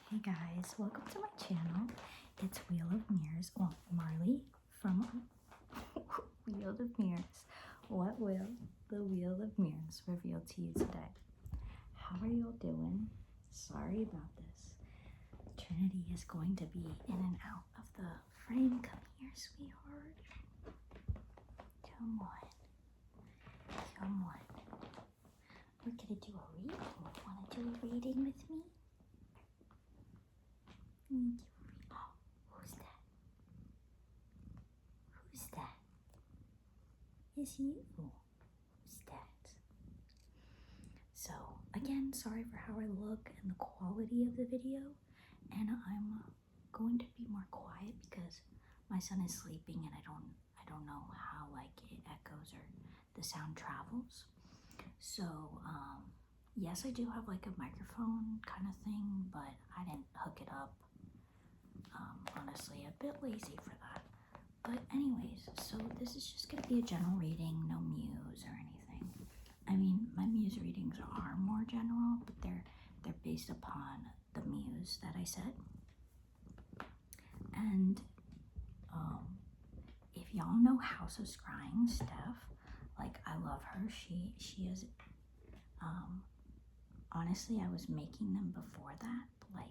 Hey guys, welcome to my channel. It's Wheel of Mirrors. Well, Marley from Wheel of Mirrors. What will the Wheel of Mirrors reveal to you today? How are y'all doing? Sorry about this. Trinity is going to be in and out of the frame. Come here, sweetheart. Come on. Come on. We're gonna do a reading. Wanna do a reading with me? Oh, who's that? Who's that? Is you? Who's that? So, again, sorry for how I look and the quality of the video. And I'm going to be more quiet because my son is sleeping and I don't know how like it echoes or the sound travels. So, yes, I do have like a microphone kind of thing, but I didn't hook it up. Honestly, a bit lazy for that. But anyways, so this is just going to be a general reading, no muse or anything. I mean, my muse readings are more general, but they're based upon the muse that I said. And if y'all know House of Scrying, Steph, like I love her. She is honestly, I was making them before that, but like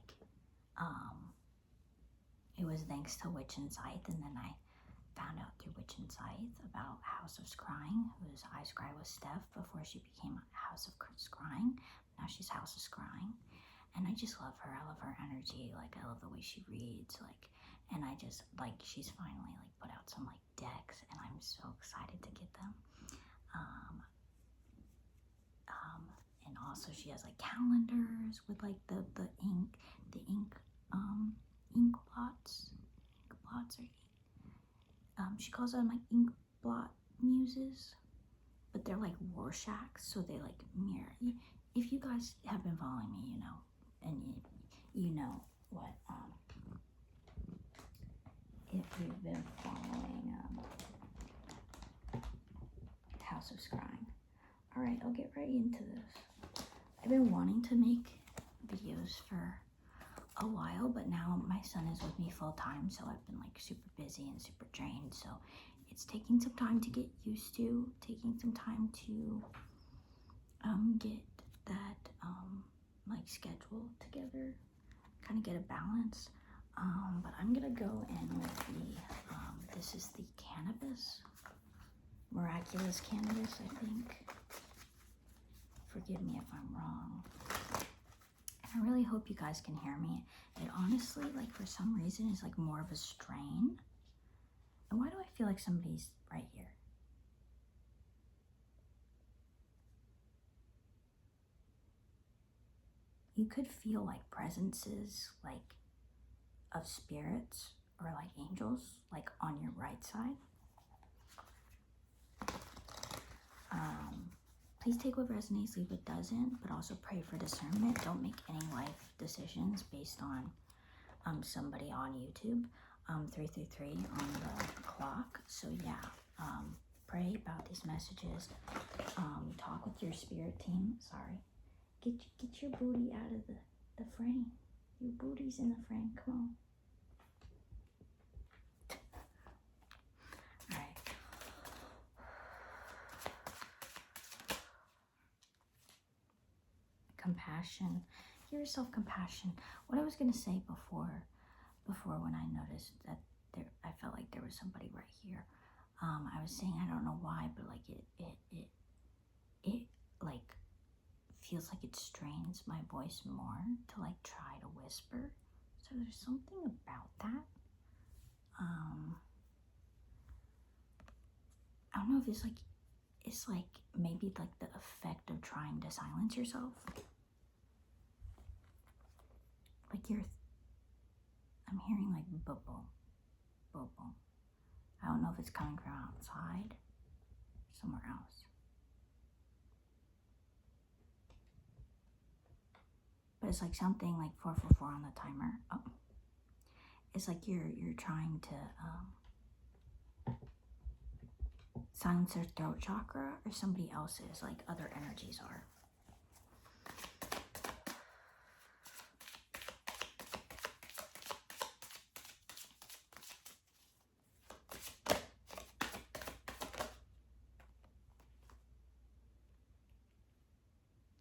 it was thanks to Witch and Scythe, and then I found out through Witch and Scythe about House of Scrying, who's I Scry with Steph before she became House of Scrying. Now she's House of Scrying, and I just love her. I love her energy. Like I love the way she reads. Like, and I just like she's finally like put out some like decks, and I'm so excited to get them. And also she has like calendars with like the ink blots. She calls them like ink blot muses, but they're like Rorschachs, so they like mirror. If you guys have been following me, you know, and you know what. If you've been following House of Scrying. All right, I'll get right into this. I've been wanting to make videos for a while, but now my son is with me full time, so I've been like super busy and super drained, so it's taking some time to get used to, taking some time to get that like schedule together, kind of get a balance. But I'm gonna go in with the this is the Cannabis, Miraculous Cannabis, I think. Forgive me if I'm wrong. I really hope you guys can hear me. It honestly, like for some reason, is like more of a strain. And why do I feel like somebody's right here? You could feel like presences, like of spirits or like angels, like on your right side. Please take what resonates, leave what doesn't, but also pray for discernment. Don't make any life decisions based on somebody on YouTube. 333 on the clock. So yeah, pray about these messages. Talk with your spirit team. Sorry. Get your booty out of the frame. Your booty's in the frame. Come on. All right. Compassion. Give yourself compassion. What I was gonna say before when I noticed that I felt like there was somebody right here. I was saying I don't know why, but like it like feels like it strains my voice more to like try to whisper. So there's something about that. I don't know if it's like maybe like the effect of trying to silence yourself. Like I'm hearing like bubble. I don't know if it's coming from outside or somewhere else. But it's like something like 444 on the timer. Oh. It's like you're trying to silence their throat chakra, or somebody else's, like other energies are.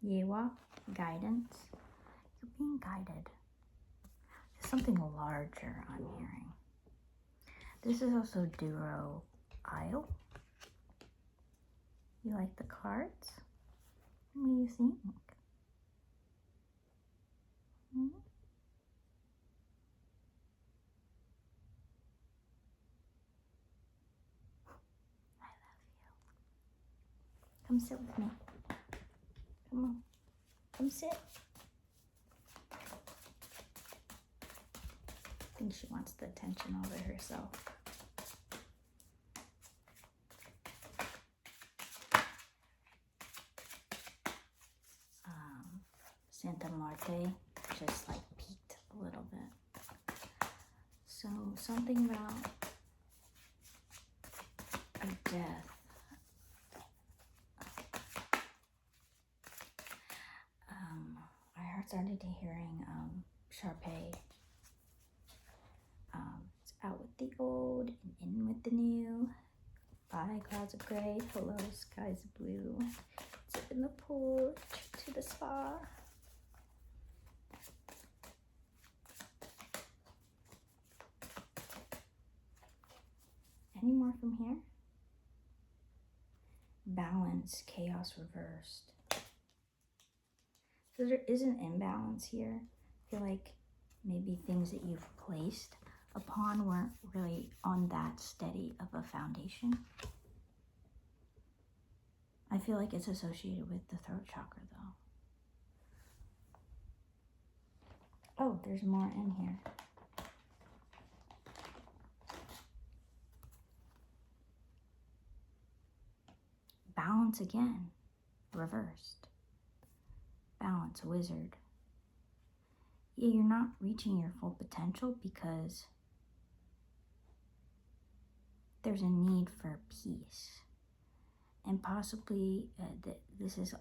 Yewa, guidance. You're being guided. There's something larger I'm hearing. This is also Duro Isle. You like the cards? What do you think? Hmm? I love you. Come sit with me. Come on. Come sit. I think she wants the attention all by herself. Santa Marte just like peaked a little bit. So something about a death. I started hearing Sharpay. It's out with the old and in with the new. Bye, clouds of gray. Hello, skies of blue. Sip in the pool, trip to the spa. Any more from here? Balance, chaos reversed. So there is an imbalance here. I feel like maybe things that you've placed upon weren't really on that steady of a foundation. I feel like it's associated with the throat chakra though. Oh, there's more in here. Balance again, reversed. Balance, wizard. Yeah, you're not reaching your full potential because there's a need for peace. And possibly, this is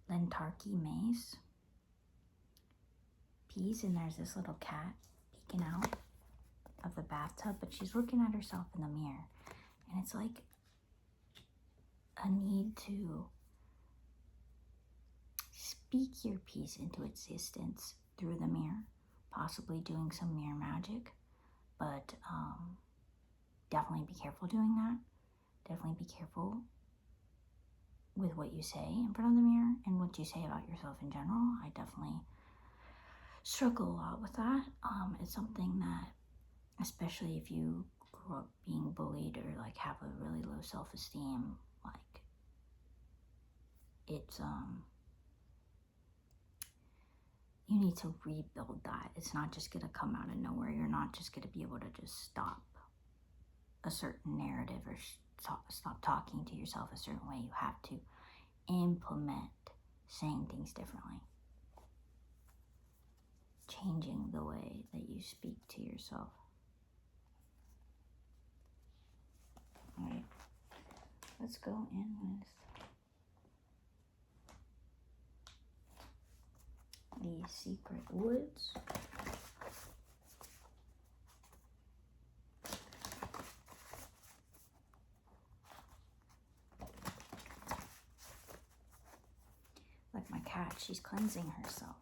Lentarki maze. Peace, and there's this little cat peeking out of the bathtub, but she's looking at herself in the mirror. And it's like a need to speak your peace into existence through the mirror, possibly doing some mirror magic, but definitely be careful doing that. Definitely be careful with what you say in front of the mirror and what you say about yourself in general. I definitely struggle a lot with that. It's something that, especially if you grew up being bullied or like have a really low self-esteem, like it's you need to rebuild that. It's not just gonna come out of nowhere. You're not just gonna be able to just stop a certain narrative or stop talking to yourself a certain way. You have to implement saying things differently, changing the way that you speak to yourself. All right, let's go in with the secret woods. Like my cat, she's cleansing herself.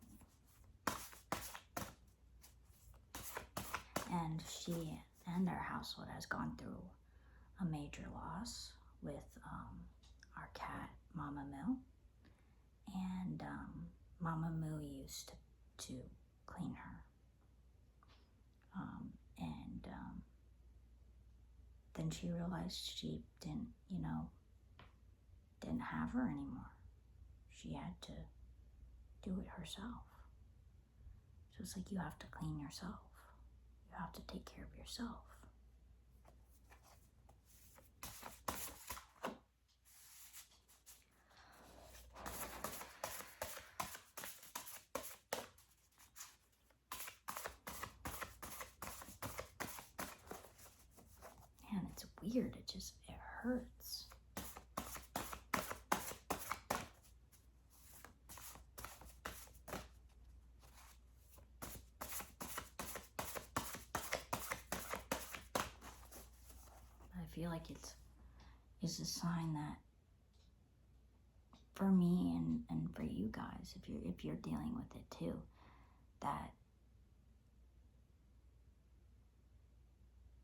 And she and our household has gone through a major loss with our cat, Mama Moo. And Mama Moo used to clean her. Then she realized she didn't have her anymore. She had to do it herself. So it's like you have to clean yourself. You have to take care of yourself. Man, it's weird. It hurts. I feel like it's a sign that for me and for you guys, if you're dealing with it too, that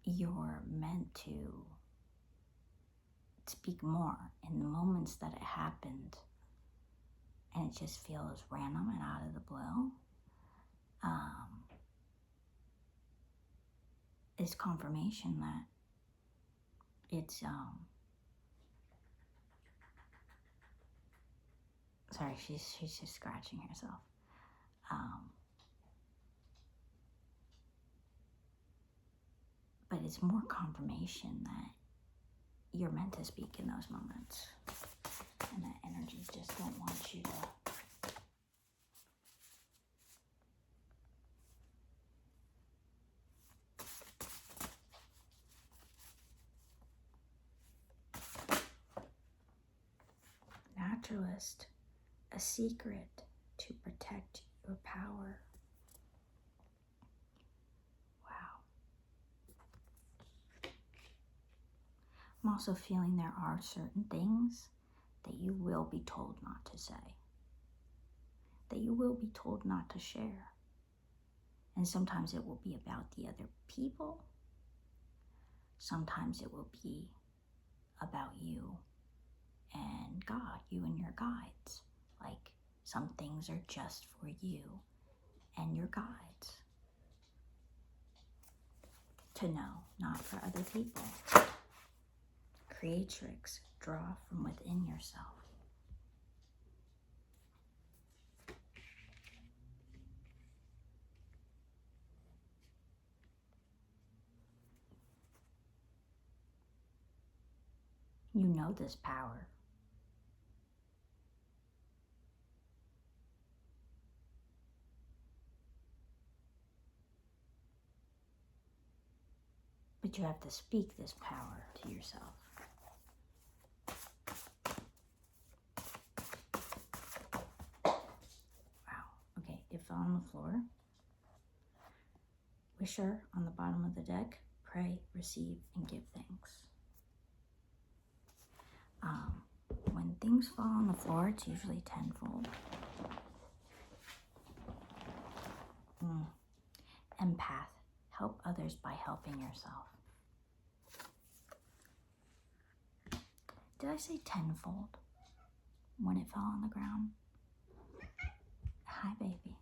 you're meant to speak more in the moments that it happened, and it just feels random and out of the blue. Is confirmation that it's sorry, she's just scratching herself. But it's more confirmation that you're meant to speak in those moments, and that energies just don't want you to naturalist, a secret to protect your power. Wow. I'm also feeling there are certain things that you will be told not to say, that you will be told not to share. And sometimes it will be about the other people. Sometimes it will be about you and God, you and your guides. Like, some things are just for you and your guides to know, not for other people. Creatrix, draw from within yourself. You know this power. But you have to speak this power to yourself. Wow. Okay, it fell on the floor. Wisher on the bottom of the deck. Pray, receive, and give thanks. When things fall on the floor, it's usually tenfold. Empath. Help others by helping yourself. Did I say tenfold when it fell on the ground? Hi, baby.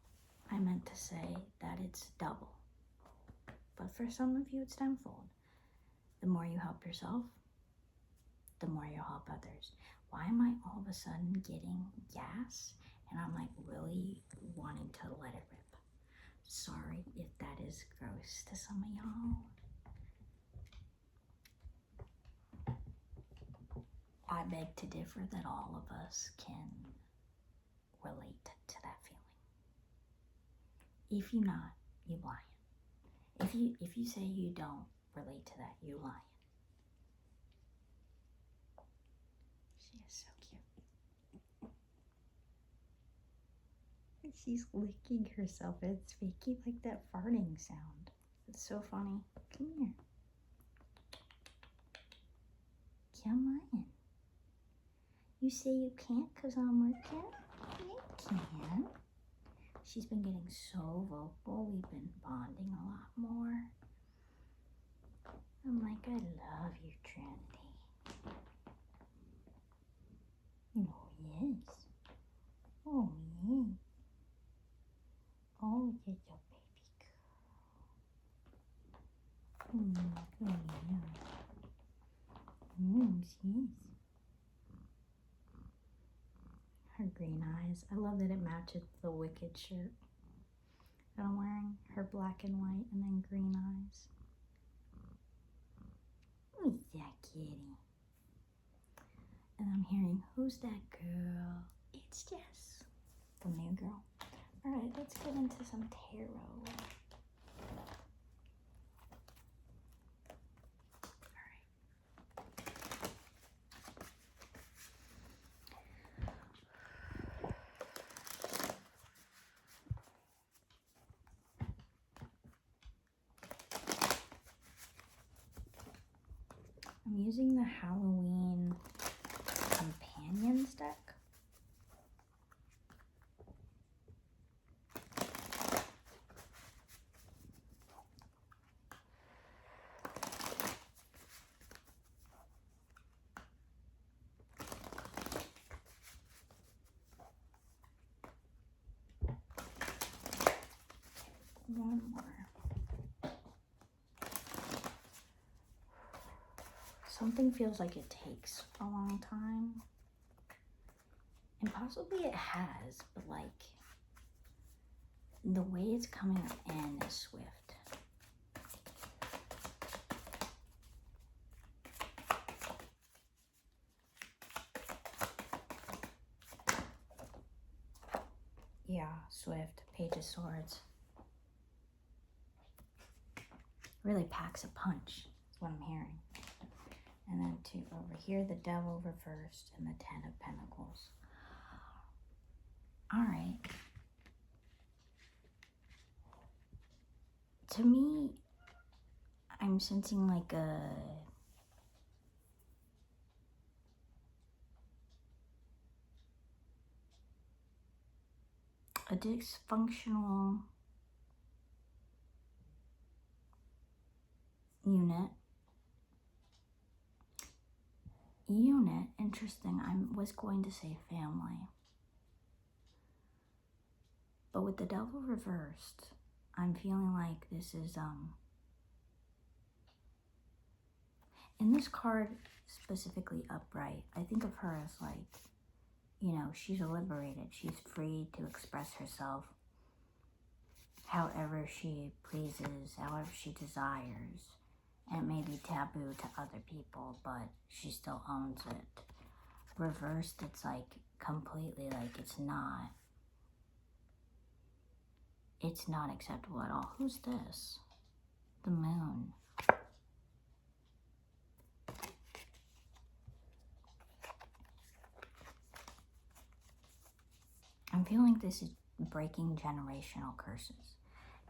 I meant to say that it's double. But for some of you, it's tenfold. The more you help yourself, the more you'll help others. Why am I all of a sudden getting gas? And I'm like really wanting to let it rip. Sorry if that is gross to some of y'all. I beg to differ that all of us can relate to that feeling. If you not, you lying. If you say you don't relate to that, you lying. She is so cute. She's licking herself. It's making like that farting sound. It's so funny. Come here. Come on. You say you can't because I'm working? You can. She's been getting so vocal. We've been bonding a lot more. I'm like, I love you, Trinity. Oh, yes. Oh, yes. Oh, you're your baby girl. Oh, yeah. Yes. Her green eyes. I love that it matches the Wicked shirt that I'm wearing. Her black and white and then green eyes. Who's that kitty? And I'm hearing, who's that girl? It's Jess, the new girl. All right, let's get into some tarot. I'm using the Halloween Companions deck. one more. Something feels like it takes a long time. And possibly it has, but like the way it's coming in is swift. Yeah, swift. Page of Swords. Really packs a punch, is what I'm hearing. And then over here, the Devil reversed and the Ten of Pentacles. All right. To me, I'm sensing like a dysfunctional unit. Interesting. I was going to say family. But with the Devil reversed, I'm feeling like this is, in this card, specifically upright, I think of her as like, you know, she's liberated. She's free to express herself however she pleases, however she desires. And it may be taboo to other people, but she still owns it. Reversed, it's like completely like it's not acceptable at all. Who's this? The Moon. I'm feeling this is breaking generational curses.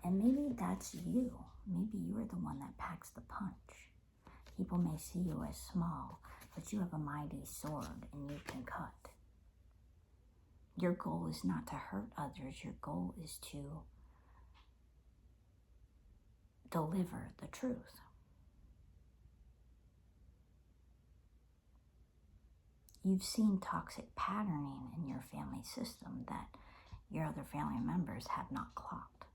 And maybe that's you. Maybe you're the one that packs the punch. People may see you as small, but you have a mighty sword and you can cut. Your goal is not to hurt others. Your goal is to deliver the truth. You've seen toxic patterning in your family system that your other family members have not clocked.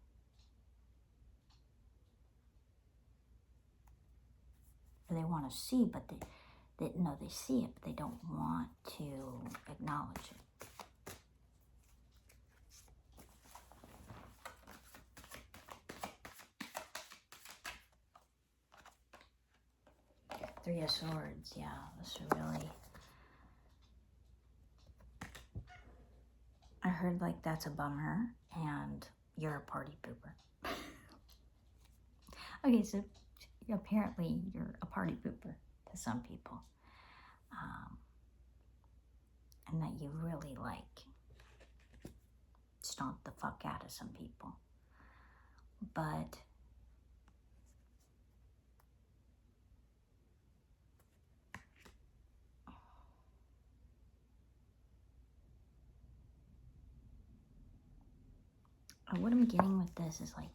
Or they want to see, but they see it, but they don't want to acknowledge it. Three of Swords, yeah, this is really... I heard like that's a bummer and you're a party pooper. Okay, so apparently you're a party pooper to some people. And that you really like stomp the fuck out of some people. But what I'm getting with this is like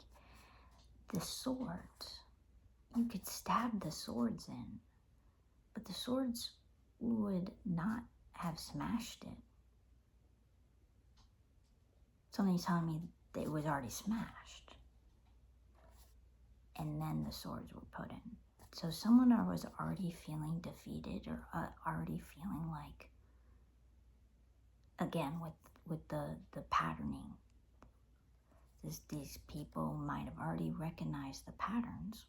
the swords. You could stab the swords in, but the swords would not have smashed it. Somebody's telling me that it was already smashed. And then the swords were put in. So someone was already feeling defeated or already feeling like, again, with the patterning, these people might have already recognized the patterns,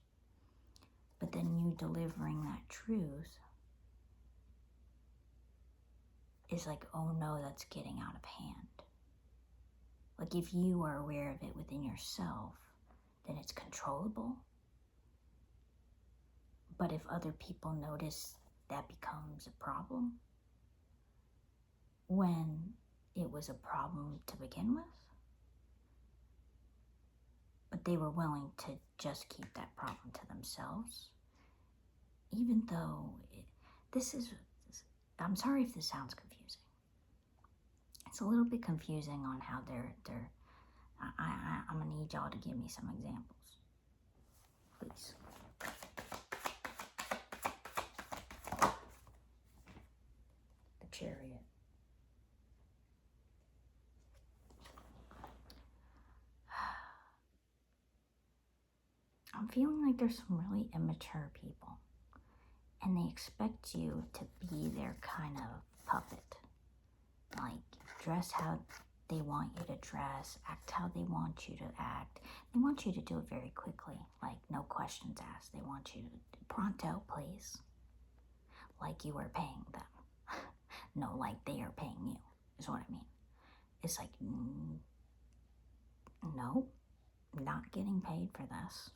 but then you delivering that truth is like, oh no, that's getting out of hand. Like if you are aware of it within yourself, then it's controllable. But if other people notice, that becomes a problem when it was a problem to begin with. But they were willing to just keep that problem to themselves. Even though I'm sorry if this sounds confusing. It's a little bit confusing on how I'm gonna need y'all to give me some examples, please. The Chariot. I'm feeling like there's some really immature people, and they expect you to be their kind of puppet. Like, dress how they want you to dress, act how they want you to act. They want you to do it very quickly, like no questions asked. They want you to pronto, please. Like you are paying them. No, like they are paying you, is what I mean. It's like, no, not getting paid for this.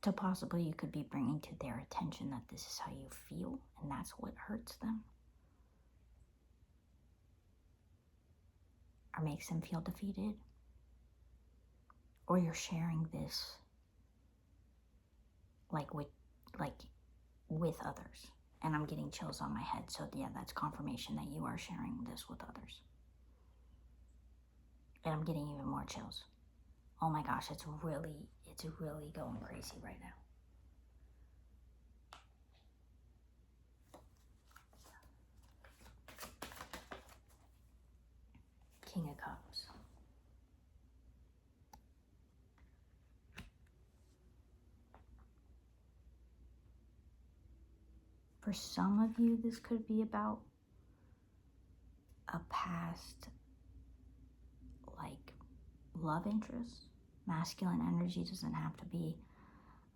So possibly you could be bringing to their attention that this is how you feel, and that's what hurts them. Or makes them feel defeated. Or you're sharing this like with others. And I'm getting chills on my head, so yeah, that's confirmation that you are sharing this with others. And I'm getting even more chills. Oh my gosh, it's really going crazy right now. King of Cups. For some of you, this could be about a past, like, love interest. Masculine energy doesn't have to be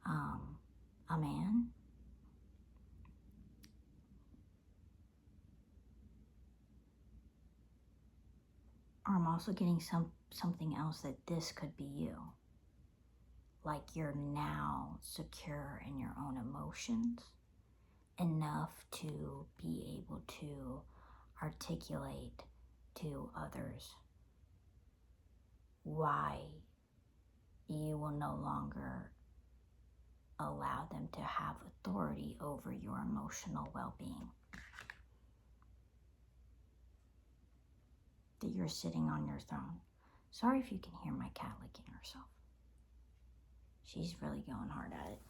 a man. Or I'm also getting something else that this could be you. Like you're now secure in your own emotions enough to be able to articulate to others why you will no longer allow them to have authority over your emotional well-being. That you're sitting on your throne. Sorry if you can hear my cat licking herself. She's really going hard at it.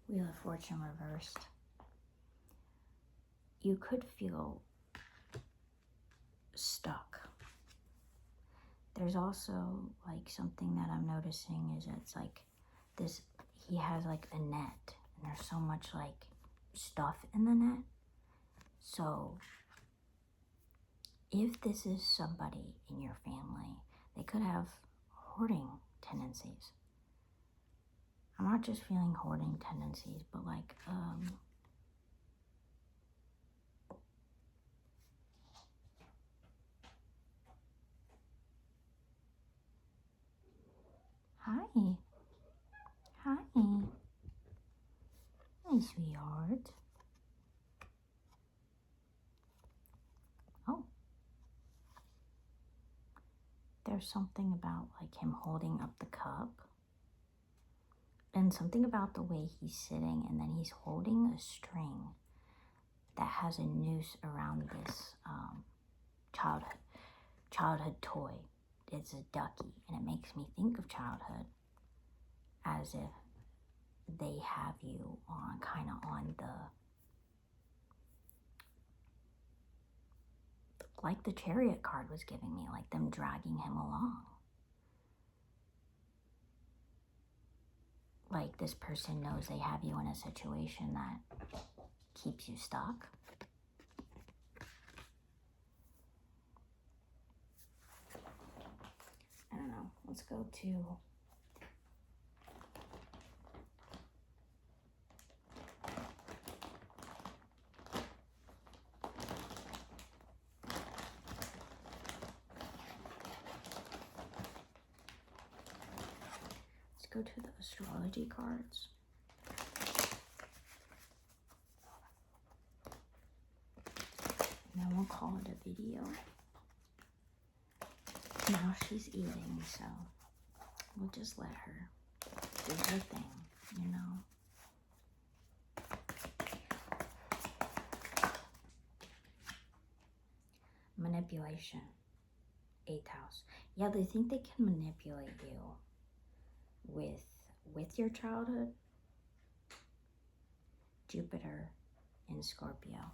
Wheel of Fortune reversed. You could feel stuck. There's also like something that I'm noticing is it's like this, he has like a net and there's so much like stuff in the net. So if this is somebody in your family, they could have hoarding tendencies. I'm not just feeling hoarding tendencies, but like, hi. Hi. Hi, sweetheart. Oh. There's something about like him holding up the cup. And something about the way he's sitting, and then he's holding a string that has a noose around this childhood toy. It's a ducky, and it makes me think of childhood as if they have you on kind of on the, like the Chariot card was giving me, like them dragging him along. Like this person knows they have you in a situation that keeps you stuck. I don't know. Let's go to go to the astrology cards. And then we'll call it a video. Now she's eating, so we'll just let her do her thing, you know. I'm manipulation. 8th house. Yeah, they think they can manipulate you with your childhood. Jupiter in Scorpio.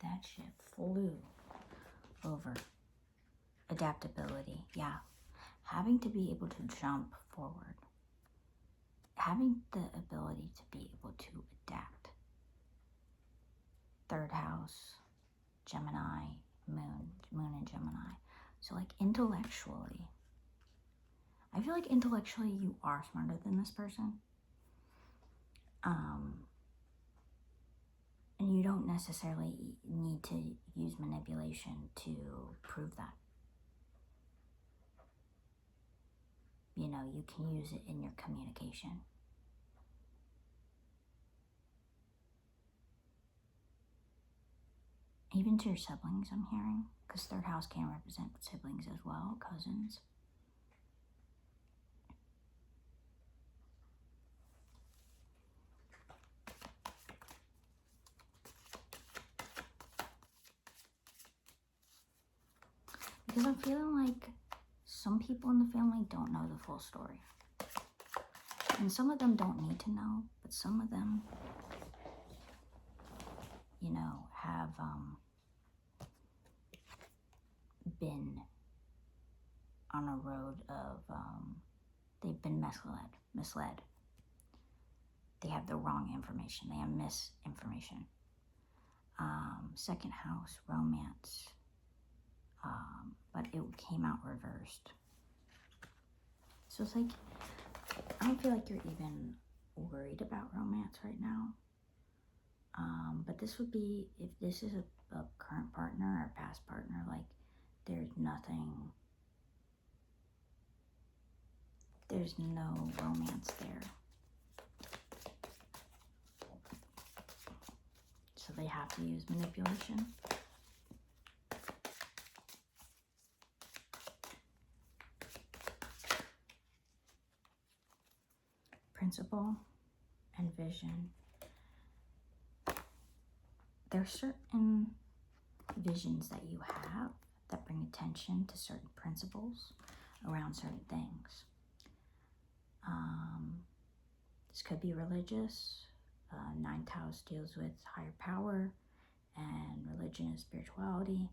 That ship flew over. Adaptability, yeah. Having to be able to jump forward. Having the ability to be able to adapt. 3rd house, Gemini, moon in Gemini. So like intellectually, I feel like intellectually you are smarter than this person. And you don't necessarily need to use manipulation to prove that. You know, you can use it in your communication. Even to your siblings, I'm hearing, because 3rd house can represent siblings as well, cousins. Because I'm feeling like some people in the family don't know the full story. And some of them don't need to know, but some of them, you know, have been on a road of, they've been misled. They have the wrong information. They have misinformation. 2nd house, romance. But it came out reversed. So it's like, I don't feel like you're even worried about romance right now. But this would be, if this is a current partner or past partner, like there's no romance there. So they have to use manipulation. Principle and vision. There are certain visions that you have that bring attention to certain principles around certain things. This could be religious. 9th house deals with higher power and religion and spirituality.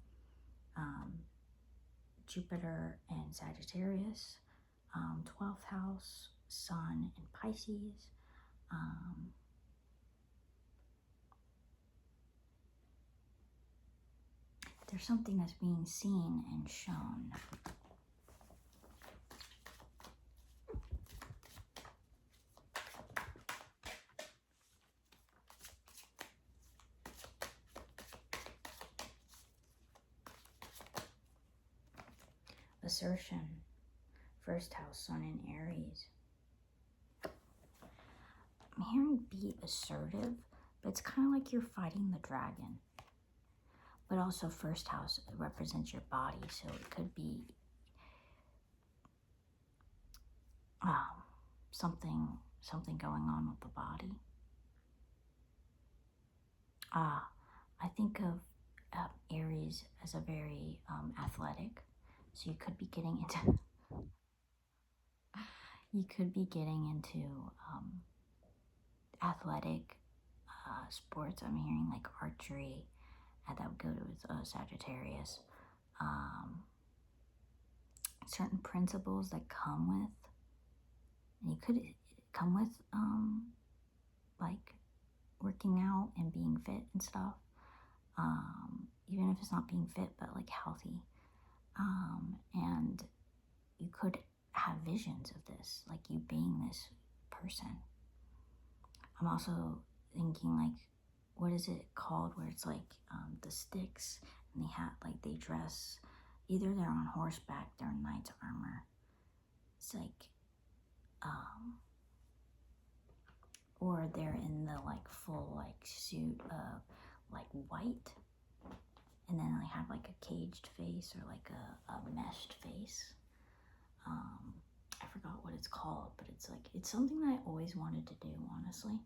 Jupiter and Sagittarius. 12th house, Sun and Pisces. There's something that's being seen and shown. Assertion. 1st house, Sun in Aries. I'm hearing be assertive, but it's kind of like you're fighting the dragon. But also 1st house represents your body, so it could be something going on with the body. I think of Aries as a very athletic, so you could be getting into athletic sports. I'm hearing like archery, and that would go to Sagittarius. Certain principles that come with, and you could come with like working out and being fit and stuff, even if it's not being fit, but like healthy. And you could have visions of this, like you being this person. I'm also thinking like, what is it called where it's like the sticks and they dress, either they're on horseback, they're in knight's armor. It's like, or they're in the like like full like suit of like white, and then I have like a caged face or like a meshed face. I forgot what it's called, but it's like, it's something that I always wanted to do, honestly.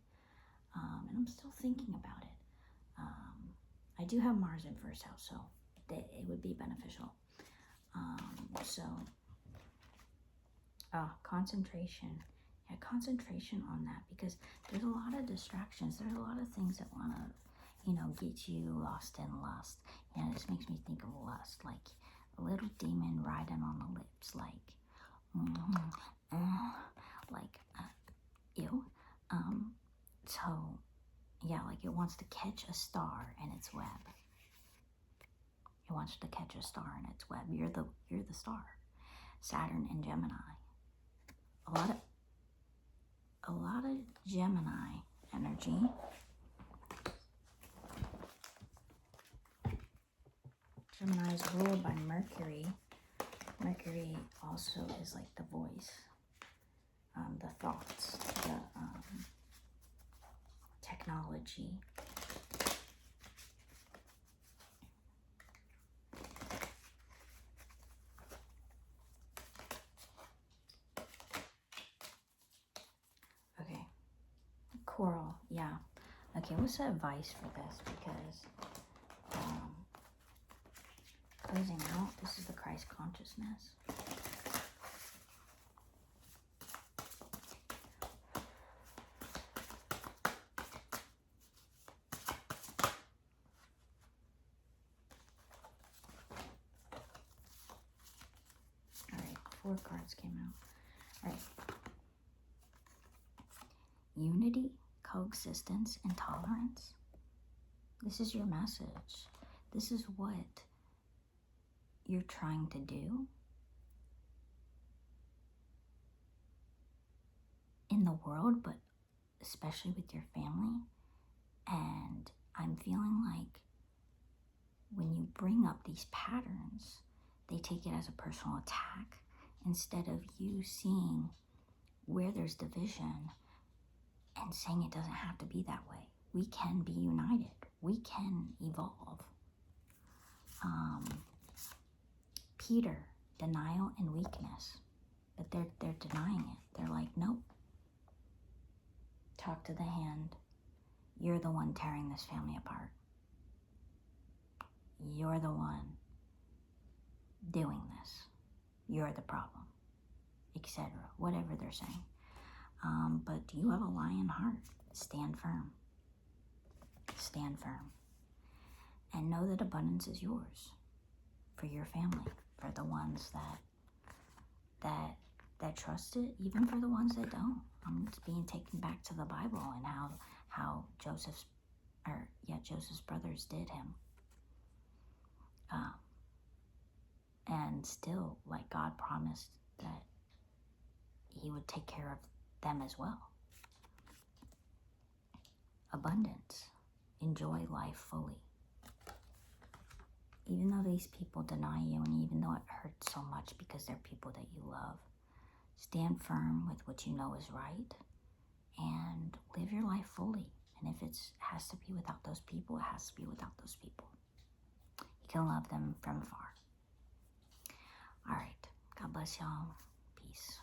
And I'm still thinking about it. I do have Mars in first house, so it would be beneficial. Concentration. Yeah, concentration on that, because there's a lot of distractions. There's a lot of things that want to, get you lost in lust. And this makes me think of lust, like a little demon riding on the lips, like, ew. So, yeah, like it wants to catch a star in its web. It wants to catch a star in its web. You're the star. Saturn and Gemini. A lot of Gemini energy. Gemini is ruled by Mercury. Mercury also is like the voice, the thoughts, the technology. Okay, coral, yeah. Okay, what's the advice for this? Because closing out, this is the Christ consciousness. Alright, 4 cards came out. Alright. Unity, coexistence, and tolerance. This is your message. This is what you're trying to do in the world, but especially with your family. And I'm feeling like when you bring up these patterns, they take it as a personal attack instead of you seeing where there's division and saying it doesn't have to be that way. We can be united. We can evolve. Peter, denial and weakness. But they're denying it. They're like, nope. Talk to the hand. You're the one tearing this family apart. You're the one doing this. You're the problem, etc. Whatever they're saying. But you have a lion heart. Stand firm. Stand firm. And know that abundance is yours for your family, for the ones that trust it, even for the ones that don't. I'm just being taken back to the Bible and how Joseph's brothers did him. And still, like, God promised that he would take care of them as well. Abundance. Enjoy life fully. Even though these people deny you, and even though it hurts so much because they're people that you love, stand firm with what you know is right and live your life fully. And if it has to be without those people, it has to be without those people. You can love them from afar. All right. God bless y'all. Peace.